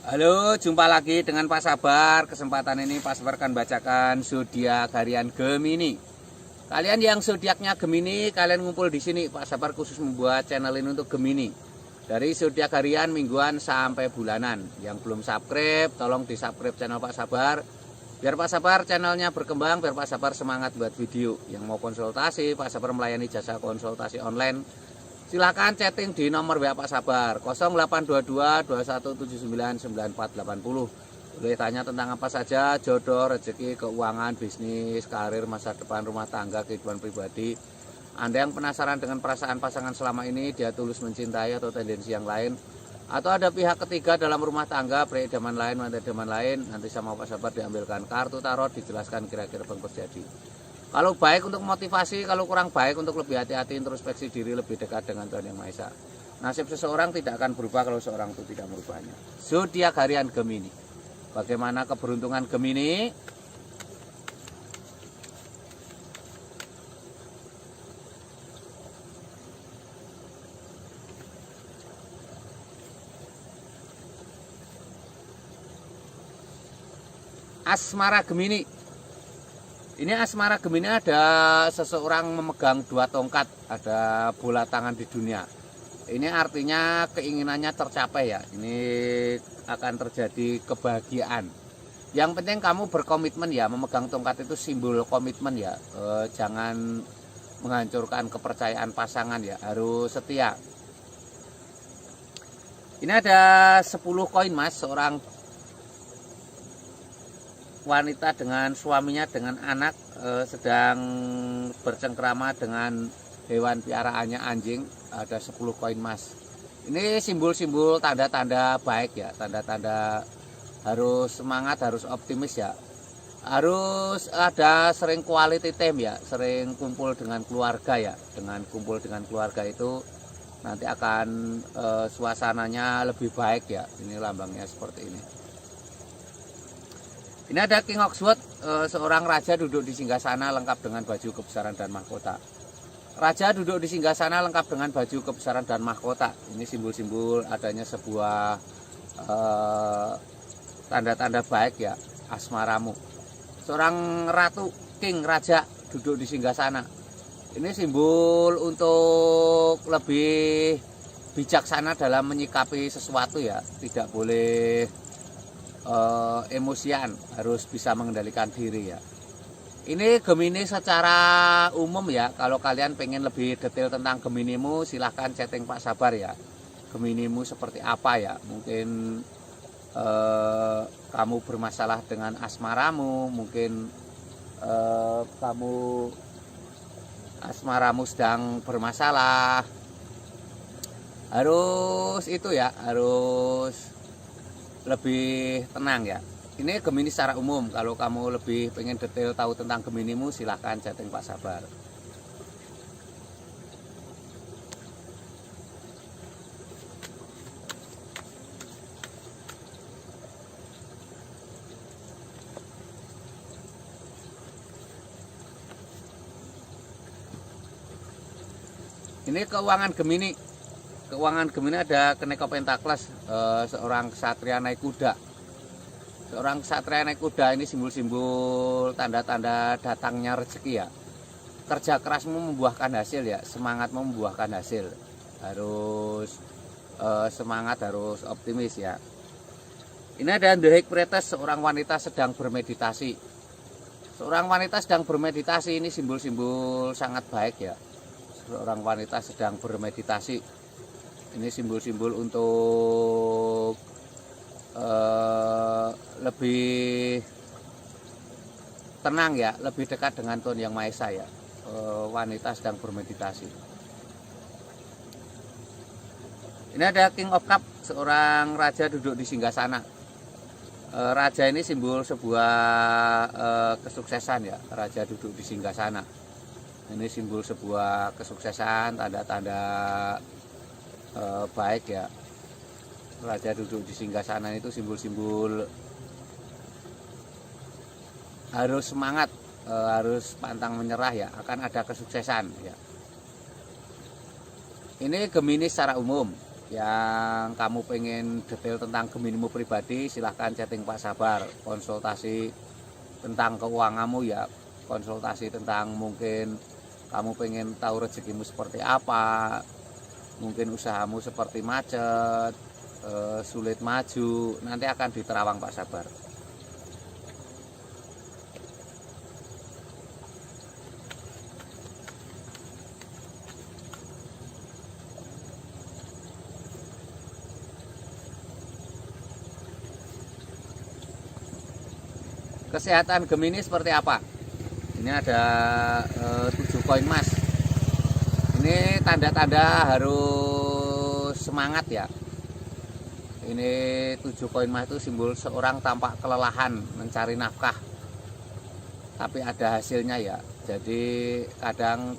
Halo, jumpa lagi dengan Pak Sabar. Kesempatan ini Pak Sabar akan bacakan zodiak harian Gemini. Kalian yang zodiaknya Gemini, kalian ngumpul di sini. Pak Sabar khusus membuat channel ini untuk Gemini. Dari zodiak harian, mingguan sampai bulanan. Yang belum subscribe, tolong di-subscribe channel Pak Sabar. Biar Pak Sabar channelnya berkembang, biar Pak Sabar semangat buat video. Yang mau konsultasi, Pak Sabar melayani jasa konsultasi online. Silakan chatting di nomor WA Pak Sabar 0822 2179 9480. Boleh tanya tentang apa saja, jodoh, rezeki, keuangan, bisnis, karir, masa depan, rumah tangga, kehidupan pribadi. Anda yang penasaran dengan perasaan pasangan selama ini, dia tulus mencintai atau tendensi yang lain, atau ada pihak ketiga dalam rumah tangga, pria idaman lain, wanita idaman lain, nanti sama Pak Sabar diambilkan kartu tarot, dijelaskan kira-kira apa yang terjadi. Kalau baik untuk motivasi, kalau kurang baik untuk lebih hati-hati, introspeksi diri, lebih dekat dengan Tuhan Yang Maha Esa. Nasib seseorang tidak akan berubah kalau seorang itu tidak merubahnya. Zodiak harian Gemini. Bagaimana keberuntungan Gemini? Asmara Gemini. Ini asmara Gemini ada seseorang memegang dua tongkat, ada bola tangan di dunia. Ini artinya keinginannya tercapai ya. Ini akan terjadi kebahagiaan. Yang penting kamu berkomitmen ya, memegang tongkat itu simbol komitmen ya. Jangan menghancurkan kepercayaan pasangan ya, harus setia. Ini ada 10 koin Mas, seorang wanita dengan suaminya dengan anak sedang bercengkrama dengan hewan piaraannya anjing, ada 10 koin emas. Ini simbol-simbol tanda-tanda baik ya, tanda-tanda harus semangat, harus optimis ya. Harus ada sering quality time ya, sering kumpul dengan keluarga ya. Dengan kumpul dengan keluarga itu nanti akan suasananya lebih baik ya. Ini lambangnya seperti ini. Ini ada King of Swords, seorang raja duduk di singgasana lengkap dengan baju kebesaran dan mahkota. Raja duduk di singgasana lengkap dengan baju kebesaran dan mahkota. Ini simbol-simbol adanya sebuah tanda-tanda baik ya, asmaramu. Seorang ratu, king, raja duduk di singgasana. Ini simbol untuk lebih bijaksana dalam menyikapi sesuatu ya, tidak boleh emosian, harus bisa mengendalikan diri ya. Ini Gemini secara umum ya. Kalau kalian pengen lebih detail tentang Geminimu, silahkan chatting Pak Sabar ya. Geminimu seperti apa ya? Mungkin kamu bermasalah dengan asmaramu, mungkin kamu asmaramu sedang bermasalah. Harus itu ya, harus lebih tenang ya. Ini Gemini secara umum. Kalau kamu lebih pengen detail tahu tentang Geminimu, silahkan chatting Pak Sabar. Ini keuangan Gemini. Keuangan Gemini ada Kenek Pentakles, seorang ksatria naik kuda. Seorang ksatria naik kuda ini simbol-simbol tanda-tanda datangnya rezeki ya. Kerja kerasmu membuahkan hasil ya, semangatmu membuahkan hasil. Harus semangat, harus optimis ya. Ini ada The High Priestess, seorang wanita sedang bermeditasi. Seorang wanita sedang bermeditasi, ini simbol-simbol sangat baik ya. Seorang wanita sedang bermeditasi. Ini simbol-simbol untuk lebih tenang ya, lebih dekat dengan Tuhan Yang Maha Esa ya. Wanita sedang bermeditasi. Ini ada King of Cup, seorang raja duduk di singgasana. Raja ini simbol sebuah kesuksesan ya. Raja duduk di singgasana. Ini simbol sebuah kesuksesan, tanda-tanda baik ya. Raja duduk di singgasana itu simbol-simbol harus semangat, harus pantang menyerah ya, akan ada kesuksesan ya. Ini Gemini secara umum. Yang kamu pengen detail tentang Geminimu pribadi, silahkan chatting Pak Sabar. Konsultasi tentang keuanganmu ya, konsultasi tentang mungkin kamu pengen tahu rezekimu seperti apa, mungkin usahamu seperti macet, sulit maju, nanti akan diterawang Pak Sabar. Kesehatan Gemini seperti apa? Ini ada 7 koin emas. Ini tanda-tanda harus semangat ya. Ini 7 koin emas itu simbol seorang tampak kelelahan mencari nafkah, tapi ada hasilnya ya. Jadi kadang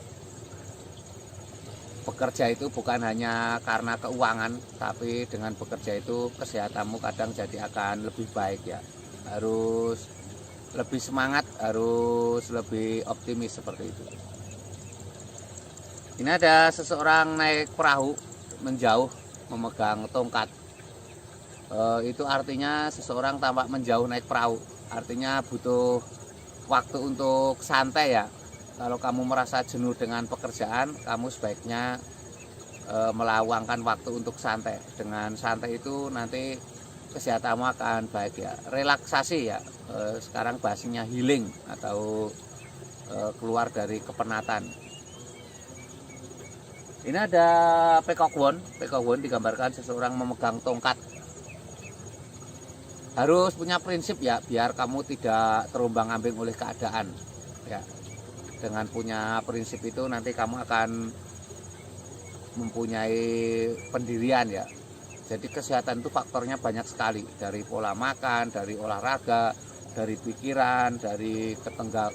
bekerja itu bukan hanya karena keuangan, tapi dengan bekerja itu kesehatanmu kadang jadi akan lebih baik ya. Harus lebih semangat, harus lebih optimis seperti itu. Ini ada seseorang naik perahu menjauh memegang tongkat. Itu artinya seseorang tampak menjauh naik perahu, artinya butuh waktu untuk santai ya. Kalau kamu merasa jenuh dengan pekerjaan, kamu sebaiknya meluangkan waktu untuk santai. Dengan santai itu nanti kesehatanmu akan baik ya. Relaksasi ya, sekarang bahasanya healing atau keluar dari kepenatan. Ini ada Peacock Wand. Peacock Wand digambarkan seseorang memegang tongkat. Harus punya prinsip ya, biar kamu tidak terombang-ambing oleh keadaan ya. Dengan punya prinsip itu nanti kamu akan mempunyai pendirian ya. Jadi kesehatan itu faktornya banyak sekali, dari pola makan, dari olahraga, dari pikiran, dari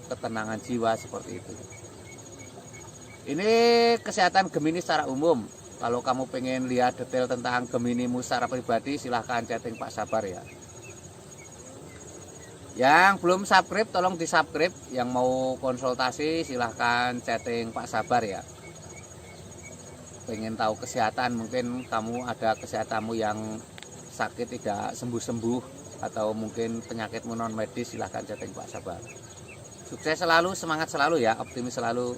ketenangan jiwa seperti itu. Ini kesehatan Gemini secara umum. Kalau kamu pengen lihat detail tentang Geminimu secara pribadi, silahkan chatting Pak Sabar ya. Yang belum subscribe tolong di subscribe. Yang mau konsultasi silahkan chatting Pak Sabar ya. Pengen tahu kesehatan, mungkin kamu ada kesehatanmu yang sakit tidak sembuh-sembuh, atau mungkin penyakitmu non medis, silahkan chatting Pak Sabar. Sukses selalu, semangat selalu ya, optimis selalu.